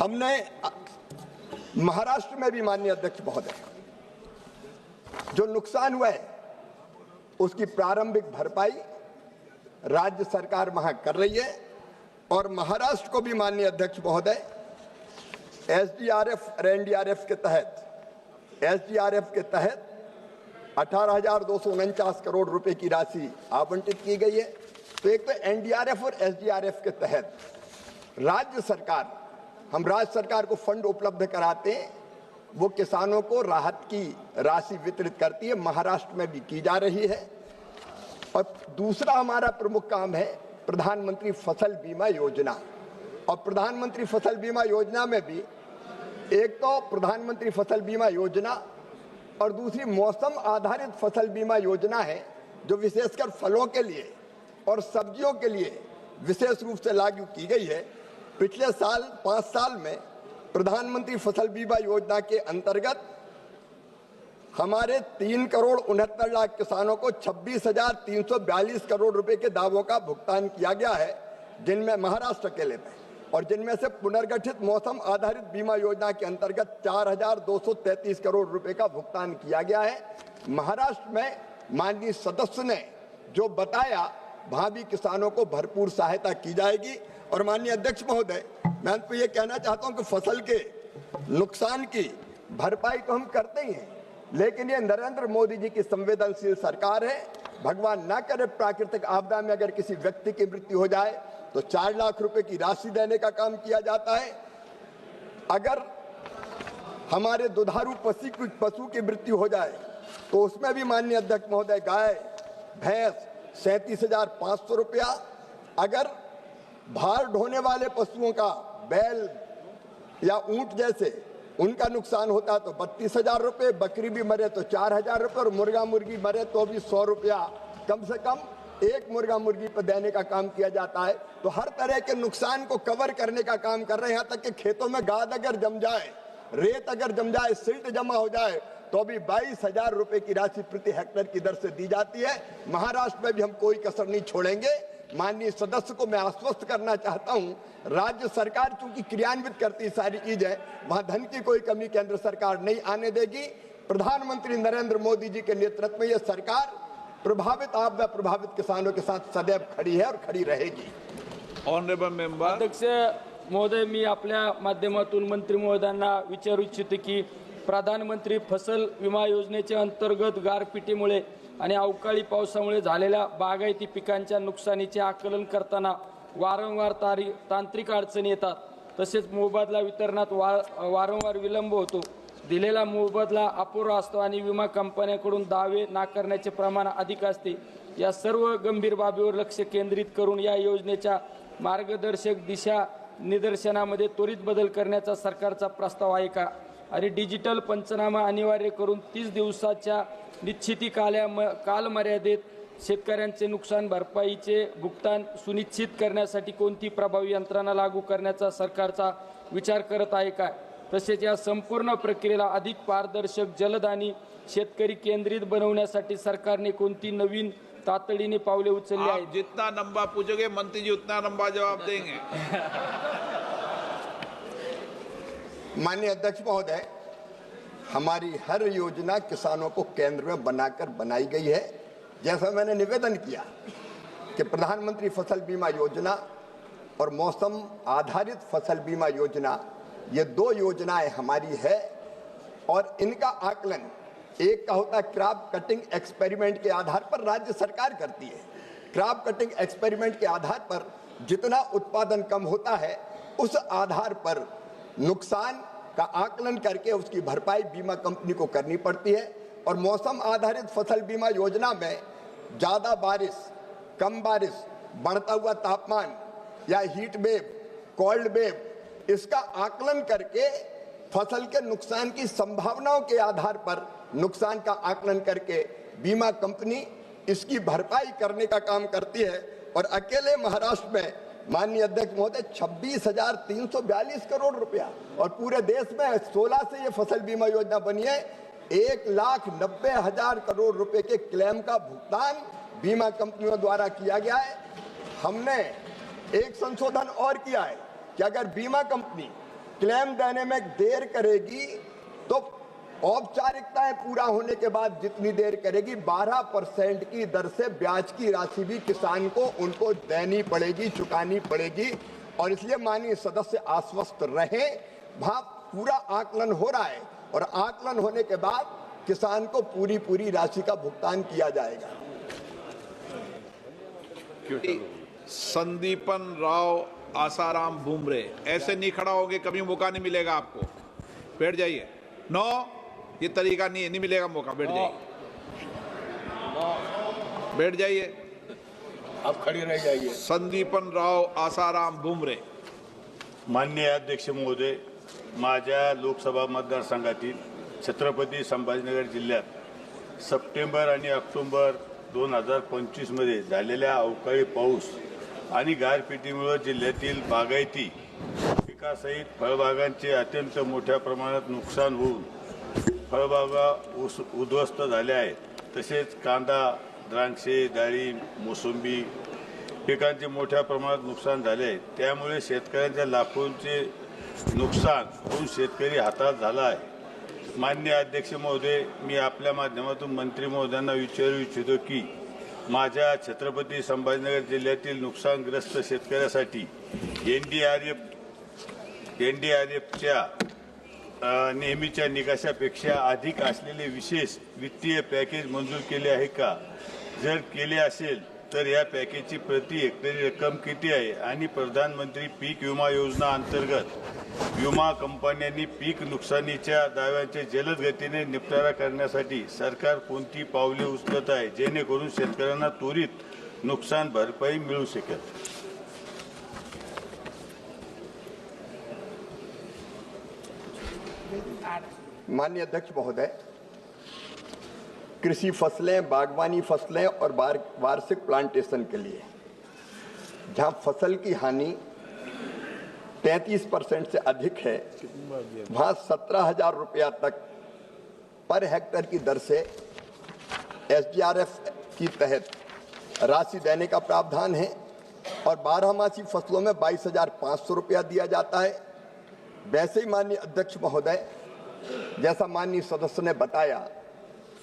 हमने महाराष्ट्र में भी माननीय अध्यक्ष महोदय जो नुकसान हुआ है उसकी प्रारंभिक भरपाई राज्य सरकार वहां कर रही है और महाराष्ट्र को भी माननीय अध्यक्ष महोदय एसडीआरएफ और एनडीआरएफ के तहत 18,249 करोड़ रुपए की राशि आवंटित की गई है। तो एक तो एनडीआरएफ और एसडीआरएफ के तहत हम राज्य सरकार को फंड उपलब्ध कराते हैं, वो किसानों को राहत की राशि वितरित करती है, महाराष्ट्र में भी की जा रही है। और दूसरा हमारा प्रमुख काम है प्रधानमंत्री फसल बीमा योजना। और प्रधानमंत्री फसल बीमा योजना में भी एक तो प्रधानमंत्री फसल बीमा योजना और दूसरी मौसम आधारित फसल बीमा योजना है जो विशेषकर फलों के लिए और सब्जियों के लिए विशेष रूप से लागू की गई है। पिछले साल 5 साल में प्रधानमंत्री फसल बीमा योजना के अंतर्गत हमारे 3,69,00,000 किसानों को 26,342 करोड़ रुपए के दावों का भुगतान किया गया है, जिनमें महाराष्ट्र अकेले में, और जिनमें से पुनर्गठित मौसम आधारित बीमा योजना के अंतर्गत 4,233 करोड़ रुपए का भुगतान किया गया है। महाराष्ट्र में माननीय सदस्य ने जो बताया वहां भी किसानों को भरपूर सहायता की जाएगी। और माननीय अध्यक्ष महोदय, मैं आपको ये कहना चाहता हूं कि फसल के नुकसान की भरपाई तो हम करते ही हैं, लेकिन ये नरेंद्र मोदी जी की संवेदनशील सरकार है। भगवान ना करे प्राकृतिक आपदा में अगर किसी व्यक्ति की मृत्यु हो जाए तो 4 लाख रुपए की राशि देने का काम किया जाता है। अगर हमारे दुधारू पशु की मृत्यु हो जाए तो उसमें भी माननीय अध्यक्ष महोदय गाय भैंस 37,500 रुपया। अगर भार ढोने वाले पशुओं का बैल या ऊंट जैसे उनका नुकसान होता तो 32,000 रुपये, बकरी भी मरे तो 4,000 रुपये और मुर्गा मुर्गी मरे तो भी 100 रुपया कम से कम एक मुर्गा मुर्गी पर देने का काम किया जाता है। तो हर तरह के नुकसान को कवर करने का काम कर रहे हैं। यहाँ तक कि खेतों में गाद अगर जम जाए, रेत अगर जम जाए, सिल्ट जमा हो जाए तो भी 22,000 रुपए की राशि प्रति हेक्टेयर की दर से दी जाती है। महाराष्ट्र में भी हम कोई कसर नहीं छोड़ेंगे। माननीय सदस्य को मैं आश्वस्त करना चाहता हूं, राज्य सरकार चूंकि क्रियान्वित करती सारी चीजें, वहां धन की कोई कमी केंद्र सरकार नहीं आने देगी। प्रधानमंत्री नरेंद्र मोदी जी के नेतृत्व में यह सरकार प्रभावित आपदा प्रभावित किसानों के साथ सदैव खड़ी है और खड़ी रहेगी। Honourable member. अध्यक्ष महोदय, मी आपल्या माध्यमातून मंत्री महोदयांना विचारू इच्छितो की प्रधानमंत्री फसल विमा योजनेच्या अंतर्गत गारपिटीमुळे आणि अवकाळी पावसामुळे झालेल्या बागायती पिकांच्या नुकसानीचे आकलन करताना वारंवार तांत्रिक अडचणी येतात, तसेच मोबदला वितरणात वारंवार विलंब होतो, दिलेला मोबदला अपुरा असतो आणि विमा कंपन्यांकडून दावे नाकारण्याचे प्रमाण अधिक असते। या सर्व गंभीर बाबीवर लक्ष केंद्रित करून या योजनेच्या मार्गदर्शक दिशा निदर्शनामध्ये त्वरित बदल करण्याचा सरकारचा प्रस्ताव आहे का? आणि डिजिटल पंचनामा अनिवार्य करून 30 दिवसाच्या निश्चिती कालमर्यादेत शेतकऱ्यांचे नुकसान भरपाईचे भुगतान सुनिश्चित करण्यासाठी कोणती प्रभावी यंत्रणा लागू करण्याचा सरकारचा विचार करत आहे का? तसेच या संपूर्ण प्रक्रियेला अधिक पारदर्शक, जलद आणि शेतकरी केंद्रित बनवण्यासाठी सरकारने कोणती नवीन तातडीने पावले उचलली आहेत? जितना लंबा पूछोगे मंत्री जी उतना लंबा जवाब देंगे। माननीय अध्यक्ष महोदय, हमारी हर योजना किसानों को केंद्र में बनाकर बनाई गई है। जैसा मैंने निवेदन किया कि प्रधानमंत्री फसल बीमा योजना और मौसम आधारित फसल बीमा योजना, ये 2 योजनाएं हमारी है और इनका आकलन एक का होता है क्रॉप कटिंग एक्सपेरिमेंट के आधार पर राज्य सरकार करती है। क्रॉप कटिंग एक्सपेरिमेंट के आधार पर जितना उत्पादन कम होता है उस आधार पर नुकसान का आकलन करके उसकी भरपाई बीमा कंपनी को करनी पड़ती है। और मौसम आधारित फसल बीमा योजना में ज़्यादा बारिश, कम बारिश, बढ़ता हुआ तापमान या हीट वेव, कोल्ड वेव, इसका आकलन करके फसल के नुकसान की संभावनाओं के आधार पर नुकसान का आकलन करके बीमा कंपनी इसकी भरपाई करने का काम करती है। और अकेले महाराष्ट्र में माननीय अध्यक्ष महोदय 26,342 करोड़ रुपया और पूरे देश में 16 से ये फसल बीमा योजना बनी है। 1,90,000 करोड़ रुपए के क्लेम का भुगतान बीमा कंपनियों द्वारा किया गया है। हमने एक संशोधन और किया है कि अगर बीमा कंपनी क्लेम देने में देर करेगी तो औपचारिकताएं पूरा होने के बाद जितनी देर करेगी 12% की दर से ब्याज की राशि भी किसान को उनको देनी पड़ेगी, चुकानी पड़ेगी। और इसलिए माननीय सदस्य आश्वस्त रहे, वहां पूरा आकलन हो रहा है और आकलन होने के बाद किसान को पूरी राशि का भुगतान किया जाएगा। संदीपन राव आसाराम बुमरे, ऐसे नहीं खड़ा होगे, कभी मौका नहीं मिलेगा आपको। बैठ जाइए। नो, ये तरीका नहीं मिलेगा मौका। बैठ जाइए, बैठ जाइए, आप खड़े रह जाइए। संदीपन राव आसाराम बुमरे। माननीय अध्यक्ष महोदय, माझ्या लोकसभा मतदारसंघातील छत्रपती संभाजीनगर जिल्ह्यात सप्टेंबर आणि ऑक्टोबर 2025 मध्ये झालेल्या अवकाळी पाऊस आणि गारपिटीमुळे जिल्ह्यातील बागायती पिकासहित फळबागांचे अत्यंत मोठ्या प्रमाणात नुकसान होऊन फळबागा उद्ध्वस्त झाल्या आहेत। तसेच कांदा, द्राक्षे, डाळिंब, मोसंबी पिकांचे मोठ्या प्रमाणात नुकसान झाले आहे। त्यामुळे शेतकऱ्यांच्या लाखोंचे नुकसान होऊन शेतकरी हातात झाला आहे। माननीय अध्यक्ष महोदय, मी आपल्या माध्यमातून मंत्री महोदयांना विचारू इच्छितो की माझ्या छत्रपती संभाजीनगर जिल्ह्यातील नुकसानग्रस्त शेतकऱ्यासाठी एनडीआरएफच्या नेहमीच्या निकषापेक्षा अधिक असलेले विशेष वित्तीय पॅकेज मंजूर केले आहे का? जर केले असेल तर या पॅकेजची प्रति हेक्टरी रक्कम किती आहे आणि प्रधानमंत्री पीक विमा योजना अंतर्गत विमा कंपन्यांनी पीक नुकसानीच्या दाव्यांचे जलद गतीने निपटारा करण्यासाठी सरकार कोणती पावले उचलत आहे जेणेकरून शेतकऱ्यांना त्वरित नुकसान भरपाई मिळू शकेल? माननीय अध्यक्ष महोदय, कृषि फसलें, बागवानी फसलें और वार्षिक प्लांटेशन के लिए जहां फसल की हानि 33% से अधिक है, वहां 17,000 रुपया तक पर हेक्टर की दर से एसडीआरएफ की तहत राशि देने का प्रावधान है और 12मासी फसलों में 22,500 रुपया दिया जाता है। वैसे ही माननीय अध्यक्ष महोदय, जैसा माननीय सदस्य ने बताया,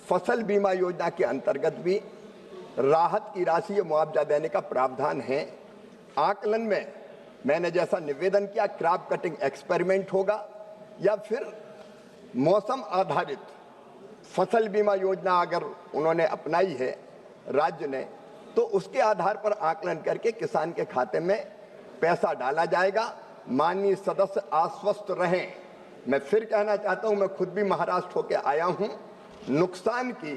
फसल बीमा योजना के अंतर्गत भी राहत की राशि या मुआवजा देने का प्रावधान है। आकलन में मैंने जैसा निवेदन किया, क्रॉप कटिंग एक्सपेरिमेंट होगा या फिर मौसम आधारित फसल बीमा योजना अगर उन्होंने अपनाई है राज्य ने, तो उसके आधार पर आकलन करके किसान के खाते में पैसा डाला जाएगा। माननीय सदस्य आश्वस्त रहें। मैं फिर कहना चाहता हूं, मैं खुद भी महाराष्ट्र होकर आया हूं। नुकसान की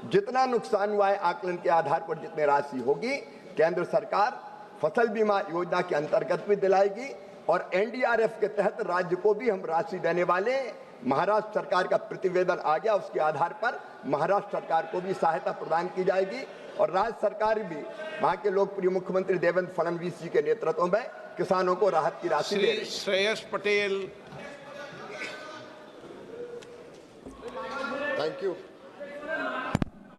जितना नुकसान हुआ है आकलन के आधार पर जितनी राशि होगी केंद्र सरकार फसल बीमा योजना के अंतर्गत भी दिलाएगी और एनडीआरएफ के तहत राज्य को भी हम राशि देने वाले। महाराष्ट्र सरकार का प्रतिवेदन आ गया, उसके आधार पर महाराष्ट्र सरकार को भी सहायता प्रदान की जाएगी और राज्य सरकार भी वहां के लोकप्रिय मुख्यमंत्री देवेंद्र फडणवीस जी के नेतृत्व में किसानों को राहत की राशि दे रही है। श्रेयस पटेल। Thank you.